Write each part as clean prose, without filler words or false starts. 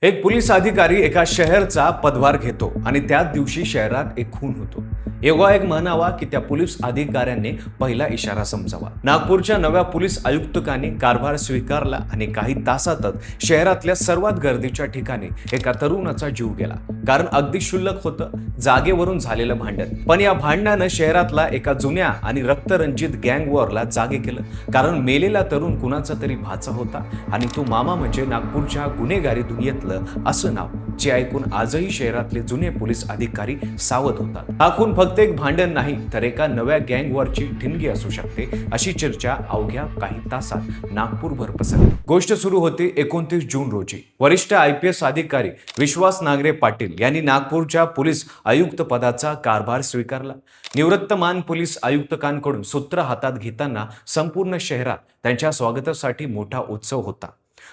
एक पोलीस अधिकारी एका शहरचा पदभार घेतो आणि त्याच दिवशी शहरात एक खून होतो. योगायोग म्हणावा की त्या पोलीस अधिकाऱ्यांनी पहिला इशारा समजावा. नागपूरच्या नव्या पोलीस आयुक्तांनी कारभार स्वीकारला आणि काही तासातच शहरातल्या सर्वात गर्दीच्या ठिकाणी एका तरुणाचा जीव गेला. कारण अगदी क्षुल्लक होतं, जागेवरून झालेलं भांडण. पण या भांडणानं शहरातला एका जुन्या आणि रक्तरंजित गँग वॉरला जागे केलं. कारण मेलेला तरुण कुणाचा तरी भाचा होता आणि तो मामा म्हणजे नागपूरच्या गुन्हेगारी दुनियेतलं असं नाव, जे ऐकून आजही शहरातले जुने पोलीस अधिकारी सावध होतात. हा खून फक्त एक भांडण नाही, तर एका नव्या गँग वॉरची ठिणगी असू शकते, अशी चर्चा अवघ्या काही तासात नागपूरभर पसरली. गोष्ट सुरू होती 29 जून रोजी. वरिष्ठ IPS अधिकारी विश्वास नांगरे पाटील यांनी नागपूरच्या पोलीस आयुक्त पदाचा कारभार स्वीकारला. निवृत्तमान पोलीस आयुक्तांकडून सूत्र हातात घेताना संपूर्ण शहरात त्यांच्या स्वागतासाठी मोठा उत्सव होता.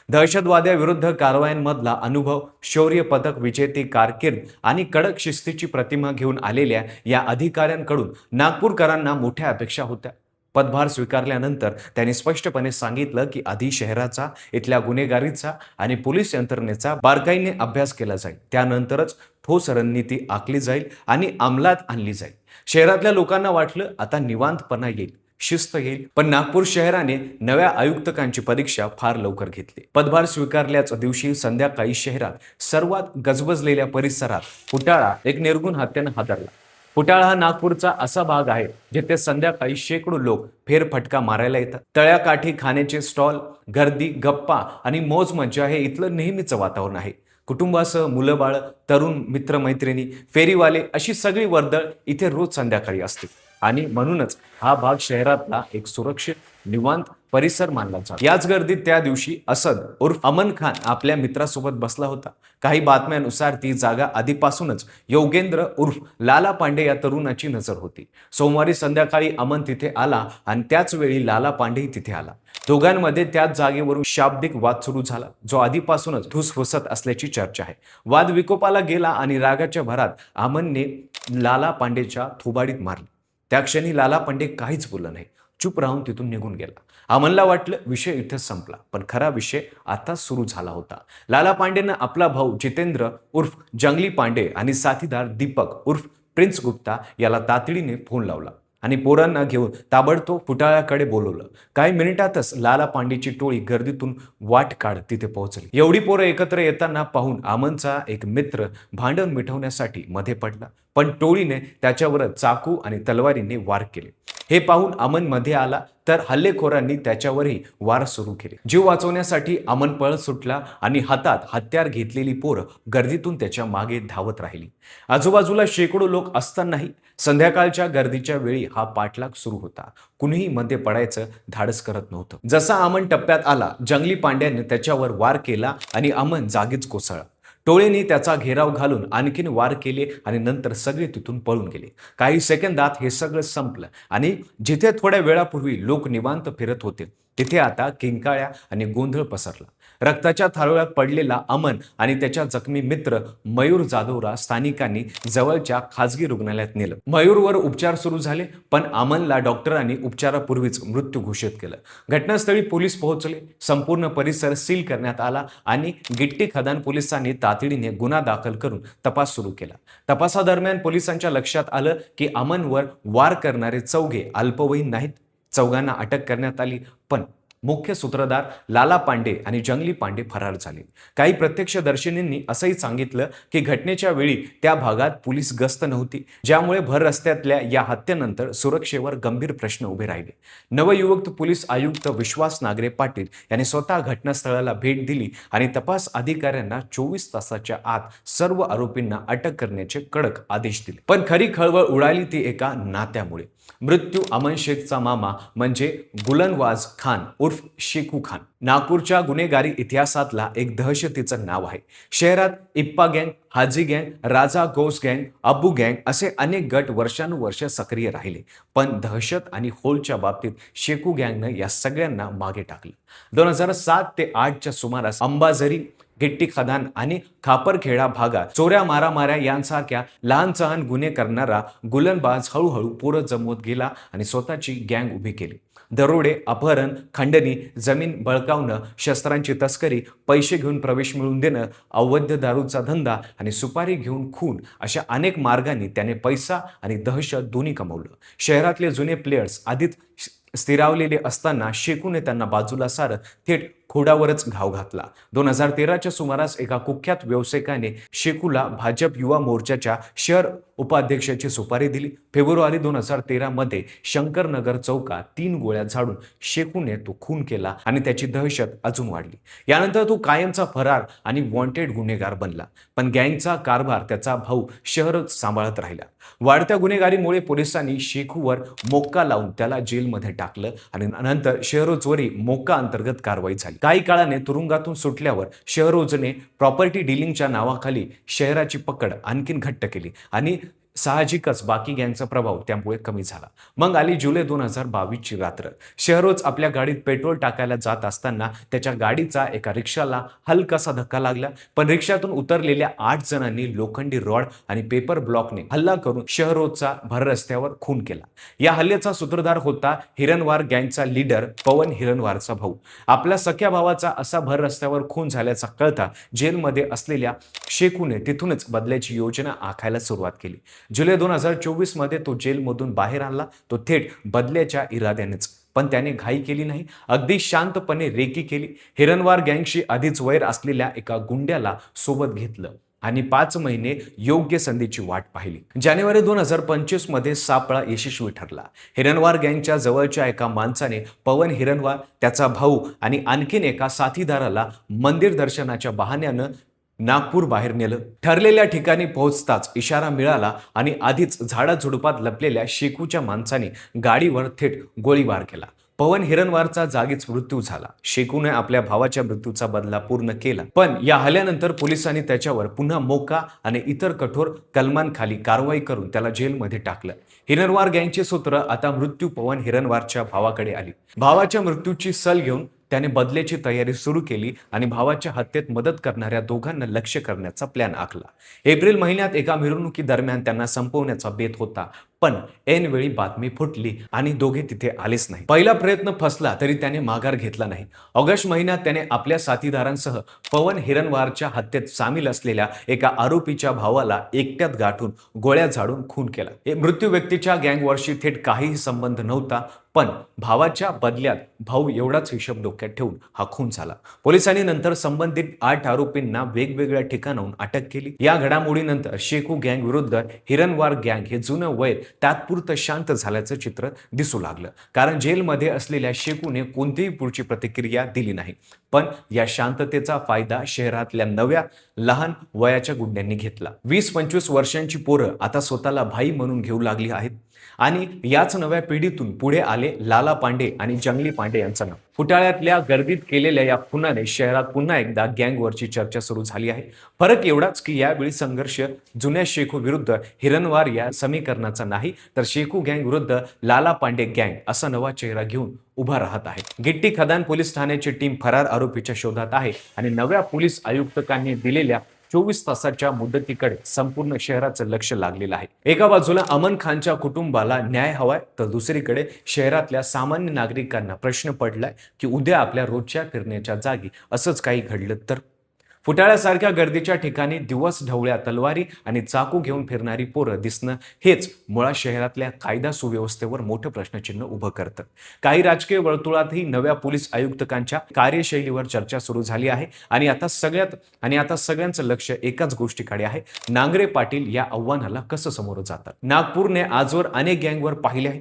दहशतवाद्याविरुद्ध कारवायांमधला अनुभव, शौर्य पदक विजेती कारकीर्द आणि कडक शिस्तीची प्रतिमा घेऊन आलेल्या या अधिकाऱ्यांकडून नागपूरकरांना मोठ्या अपेक्षा होत्या. पदभार स्वीकारल्यानंतर त्यांनी स्पष्टपणे सांगितलं की आधी शहराचा, इथल्या गुन्हेगारीचा आणि पोलीस यंत्रणेचा बारकाईने अभ्यास केला जाईल. त्यानंतरच ठोस रणनीती आखली जाईल आणि अंमलात आणली जाईल. शहरातल्या लोकांना वाटलं आता निवांतपणा येईल, शिस्त येईल. पण नागपूर शहराने नव्या आयुक्तांची परीक्षा फार लवकर घेतली. पदभार स्वीकारल्याच दिवशी संध्याकाळी शहरात सर्वात गजबजलेल्या परिसरात फुटाळा एक निर्गुण हत्येनं हादरला. फुटाळा हा नागपूरचा असा भाग आहे जिथे संध्याकाळी शेकडो लोक फेरफटका मारायला येतात. तळ्याकाठी खाण्याचे स्टॉल, गर्दी, गप्पा आणि मौज मज्जा हे इथलं नेहमीचं वातावरण आहे. कुटुंबासह मुलं बाळ, तरुण, मित्रमैत्रिणी, फेरीवाले अशी सगळी वर्दळ इथे रोज संध्याकाळी असते. आणि म्हणूनच हा भाग शहरातला एक सुरक्षित, निवांत परिसर मानला जातो. याच गर्दीत त्या दिवशी असद उर्फ अमन खान आपल्या मित्रासोबत बसला होता. काही बातम्यांनुसार ती जागा आधीपासूनच योगेंद्र उर्फ लाला पांडे या तरुणाची नजर होती. सोमवारी संध्याकाळी अमन तिथे आला आणि त्याच वेळी लाला पांडेही तिथे आला. दोघांमध्ये त्याच जागेवरून शाब्दिक वाद सुरू झाला, जो आधीपासूनच धुसफुसत असल्याची चर्चा आहे. वाद विकोपाला गेला आणि रागाच्या भरात अमनने लाला पांडेच्या थोबाडीत मारली. त्या क्षणी लाला पांडे काहीच बोलला नाही, चूप राहून तिथून निघून गेला. अमनला वाटलं विषय इथेच संपला, पण खरा विषय आता सुरू झाला होता. लाला पांडेनं आपला भाऊ जितेंद्र उर्फ जंगली पांडे आणि साथीदार दीपक उर्फ प्रिन्स गुप्ता याला तातडीने फोन लावला आणि पोरांना घेऊन ताबडतोब फुटाळ्याकडे बोलवलं. काही मिनिटातच लाला पांडेची टोळी गर्दीतून वाट काढत तिथे पोहोचली. एवढी पोरं एकत्र येताना पाहून अमनचा एक मित्र भांडण मिटवण्यासाठी मध्ये पडला, पण टोळीने त्याच्यावर चाकू आणि तलवारीने वार केले. हे पाहून अमन मध्ये आला तर हल्लेखोरांनी त्याच्यावरही वार सुरू केले. जीव वाचवण्यासाठी अमन पळत सुटला आणि हातात हत्यार घेतलेली पोरं गर्दीतून त्याच्या मागे धावत राहिली. आजूबाजूला शेकडो लोक असतानाही संध्याकाळच्या गर्दीच्या वेळी हा पाठलाग सुरू होता. कुणीही मध्ये पडायचं धाडस करत नव्हतं. जसा अमन टप्प्यात आला, जंगली पांड्याने त्याच्यावर वार केला आणि अमन जागीच कोसळला. टोळीने त्याचा घेराव घालून आणखीन वार केले आणि नंतर सगळे तिथून पळून गेले. काही सेकंदात हे सगळं संपलं आणि जिथे थोड्या वेळापूर्वी लोक निवांत फिरत होते, तिथे आता किंकाळ्या आणि गोंधळ पसरला. रक्ताच्या थारोळ्यात पडलेला अमन आणि त्याच्या जखमी मित्र मयूर जाधवला स्थानिकांनी जवळच्या खासगी रुग्णालयात नेलं. मयूरवर उपचार सुरू झाले, पण अमनला डॉक्टरांनी उपचारापूर्वीच मृत्यू घोषित केलं. घटनास्थळी पोलीस पोहोचले, संपूर्ण परिसर सील करण्यात आला आणि गिट्टी खदान पोलिसांनी तातडीने गुन्हा दाखल करून तपास सुरू केला. तपासादरम्यान पोलिसांच्या लक्षात आलं की अमनवर वार करणारे चौघे अल्पवयीन नाहीत. चौघांना अटक करण्यात आली, पण मुख्य सूत्रधार लाला पांडे आणि जंगली पांडे फरार झाले. काही प्रत्यक्षदर्शींनी असंही सांगितलं की घटनेच्या वेळी त्या भागात पोलीस गस्त नव्हती, ज्यामुळे भर रस्त्यातल्या या हत्येनंतर सुरक्षेवर गंभीर प्रश्न उभे राहिले. नवनियुक्त पोलीस आयुक्त विश्वास नांगरे पाटील यांनी स्वतः घटनास्थळाला भेट दिली आणि तपास अधिकाऱ्यांना 24 तासाच्या आत सर्व आरोपींना अटक करण्याचे कडक आदेश दिले. पण खरी खळबळ उडाली ती एका नात्यामुळे. मृत्यू अमन शेखचा मामा म्हणजे गुलनवाज खान उर्फ शेखू खान. नागपूरच्या गुन्हेगारी इतिहासातला एक दहशतीचं नाव आहे. शहरात इप्पा गँग, हाजी गँग, राजा गौस गँग, अब्बू गँग असे अनेक गट वर्षानुवर्ष सक्रिय राहिले, पण दहशत आणि होलच्या बाबतीत शेखू गँगनं या सगळ्यांना मागे टाकलं. 2007 ते 8च्या सुमारास अंबाझरी, गिट्टी खदान आणि खापरखेडा भागात चोऱ्या, मारामाऱ्या यांसारख्या लहान सहान गुन्हे करणारा गुलनबाज हळूहळू पोरं जमवत गेला आणि स्वतःची गँग उभी केली. दरोडे, अपहरण, खंडणी, जमीन बळकावणं, शस्त्रांची तस्करी, पैसे घेऊन प्रवेश मिळवून देणं, अवैध दारूचा धंदा आणि सुपारी घेऊन खून अशा अनेक मार्गांनी त्याने पैसा आणि दहशत दोन्ही कमवलं. शहरातले जुने प्लेयर्स आधीच स्थिरावलेले असताना शेकूने त्यांना बाजूला सारत थेट खोडावरच घाव घातला. 2013च्या सुमारास एका कुख्यात व्यावसायिकाने शेकूला भाजप युवा मोर्चाच्या शहर उपाध्यक्षाची सुपारी दिली. फेब्रुवारी 2013 मध्ये शंकरनगर चौकात 3 गोळ्या झाडून शेकूने तो खून केला आणि त्याची दहशत अजून वाढली. यानंतर तो कायमचा फरार आणि वॉन्टेड गुन्हेगार बनला. पण गँगचा कारभार त्याचा भाऊ शहरच सांभाळत राहिला. वाढत्या गुन्हेगारीमुळे पोलिसांनी शेखूवर मोक्का लावून त्याला जेलमध्ये टाकलं आणि नंतर शहरोजवरी मोक्का अंतर्गत कारवाई झाली. काही काळाने तुरुंगातून सुटल्यावर शहरोजने प्रॉपर्टी डिलिंगच्या नावाखाली शहराची पकड आणखीन घट्ट केली आणि साहजिकच बाकी गँगचा प्रभाव त्यामुळे कमी झाला. मग आली जुलै 2022ची रात्र. शहरोज आपल्या गाडीत पेट्रोल टाकायला जात असताना त्याच्या गाडीचा एका रिक्षाला हलकासा धक्का लागला. पण रिक्षातून उतरलेल्या 8 जणांनी लोखंडी रॉड आणि पेपर ब्लॉकने हल्ला करून शहरोजचा भर रस्त्यावर खून केला. या हल्ल्याचा सूत्रधार होता हिरणवार गँगचा लीडर पवन हिरणवारचा भाऊ. आपल्या सख्या भावाचा असा भर रस्त्यावर खून झाल्याचा कळता जेलमध्ये असलेल्या शेखूने तिथूनच बदल्याची योजना आखायला सुरुवात केली. जुलै 2024 मध्ये तो जेलमधून बाहेर आला. तो थेट बदल्याच्या इराद्यानेच. पण त्याने घाई केली नाही. अगदी शांतपणे रेकी केली. हिरणवार गँगशी आधीच वैर असलेल्या एका गुंड्याला सोबत घेतलं आणि 5 महिने योग्य संधीची वाट पाहिली. जानेवारी 2025 मध्ये सापळा यशस्वी ठरला. हिरणवार गँगच्या जवळच्या एका माणसाने पवन हिरणवार, त्याचा भाऊ आणि आणखीन एका साथीदाराला मंदिर दर्शनाच्या बहाण्यानं नागपूर बाहेर नेलं. ठरलेल्या ठिकाणी पोहोचताच इशारा मिळाला आणि आधीच झाडाझुडपात लपलेल्या शेकूच्या माणसाने गाडीवर थेट गोळीबार केला. पवन हिरणवारचा जागीच मृत्यू झाला. शेकूने आपल्या भावाच्या मृत्यूचा बदला पूर्ण केला. पण या हल्ल्यानंतर पोलिसांनी त्याच्यावर पुन्हा मोका आणि इतर कठोर कलमांखाली कारवाई करून त्याला जेलमध्ये टाकलं. हिरणवार गँगचे सूत्र आता मृत्यू पवन हिरणवारच्या भावाकडे आली. भावाच्या मृत्यूची सल घेऊन त्याने बदल्याची तयारी सुरू केली आणि भावाच्या हत्येत मदत करणाऱ्या दोघांना लक्ष्य करण्याचा प्लॅन आखला. एप्रिल महिन्यात एका मिरवणुकीदरम्यान त्यांना संपवण्याचा बेत होता. पण ऐनवेळी बातमी फुटली आणि दोघे तिथे आलेच नाही. पहिला प्रयत्न फसला तरी त्याने माघार घेतला नाही. ऑगस्ट महिन्यात त्याने आपल्या साथीदारांसह पवन हिरणवारच्या हत्येत सामील असलेल्या एका आरोपीच्या भावाला एकट्यात गाठून गोळ्या झाडून खून केला. मृत्यू व्यक्तीच्या गँगवरशी थेट काहीही संबंध नव्हता. पण भावाच्या बदल्यात भाऊ एवढाच हिशोब डोक्यात ठेवून हा खून झाला. पोलिसांनी नंतर संबंधित 8 आरोपींना वेगवेगळ्या ठिकाणाहून अटक केली. या घडामोडीनंतर शेकू गँग विरुद्ध हिरणवार गँग हे जुनं वैर तात्पुरतं शांत झाल्याचं चित्र दिसू लागलं. कारण जेलमध्ये असलेल्या शेकूने कोणतीही पुढची प्रतिक्रिया दिली नाही. पण या शांततेचा फायदा शहरातल्या नव्या लहान वयाच्या गुंड्यांनी घेतला. 20-25 वर्षांची पोरं आता स्वतःला भाई म्हणून घेऊ लागली आहेत आणि याच नव्या पिढीतून पुढे आले लाला पांडे आणि जंगली पांडे यांचं नाव. फुटाळ्यातल्या गर्दीत केलेल्या या खुनाने शहरात पुन्हा एकदा गँगवरची चर्चा सुरू झाली आहे. फरक एवढाच की यावेळी संघर्ष जुन्या शेखू विरुद्ध हिरणवार या समीकरणाचा नाही, तर शेखू गँग विरुद्ध लाला पांडे गँग असा नवा चेहरा घेऊन उभा राहत आहे. गिट्टी खदान पोलीस ठाण्याची टीम फरार आरोपीच्या शोधात आहे आणि नव्या पोलीस आयुक्तांनी दिलेल्या 24 तासाच्या मुदतीकडे संपूर्ण शहराचं लक्ष लागलेलं आहे. एका बाजूला अमन खानच्या कुटुंबाला न्याय हवाय, तर दुसरीकडे शहरातल्या सामान्य नागरिकांना प्रश्न पडलाय की उद्या आपल्या रोजच्या फिरण्याच्या जागी असंच काही घडलं तर. फुटाळ्यासारख्या गर्दीच्या ठिकाणी दिवस ढवळ्या तलवारी आणि चाकू घेऊन फिरणारी पोरं दिसणं हेच मुळात शहरातल्या कायदा सुव्यवस्थेवर मोठं प्रश्नचिन्ह उभं करतं. काही राजकीय वर्तुळातही नव्या पोलीस आयुक्तांच्या कार्यशैलीवर चर्चा सुरू झाली आहे आणि आता सगळ्यांचं लक्ष एकाच गोष्टीकडे आहे: नांगरे पाटील या आव्हानाला कसं समोर जातात. नागपूरने आजवर अनेक गँगवर पाहिले आहे.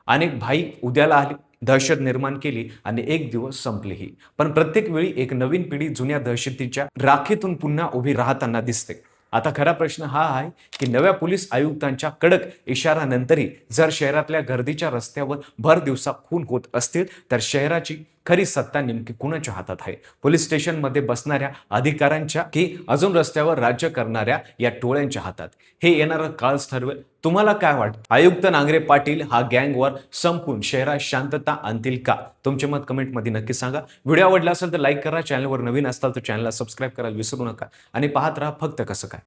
अनेक भाई उद्याला आले, दहशत निर्माण केली आणि एक दिवस संपलीही. पण प्रत्येक वेळी एक नवीन पिढी जुन्या दहशतीच्या राखीतून पुन्हा उभी राहताना दिसते. आता खरा प्रश्न हा आहे की नव्या पोलीस आयुक्तांच्या कडक इशारानंतरही जर शहरातल्या गर्दीच्या रस्त्यावर भर दिवसा खून होत असतील तर शहराची खरी सत्ता नेमकी कुणाच्या हातात आहे? पोलीस स्टेशनमध्ये बसणाऱ्या अधिकाऱ्यांच्या की अजून रस्त्यावर राज्य करणाऱ्या या टोळ्यांच्या हातात? हे येणारं काळच ठरवेल. तुम्हाला काय वाटतं? आयुक्त नांगरे पाटील हा गँगवर संपून शहरात शांतता आणतील का? तुमचे मत कमेंटमध्ये नक्की सांगा. व्हिडिओ आवडला असेल तर लाईक करा. चॅनलवर नवीन असाल तर चॅनलला सबस्क्राईब करायला विसरू नका आणि पाहत राहा फक्त कसं काय.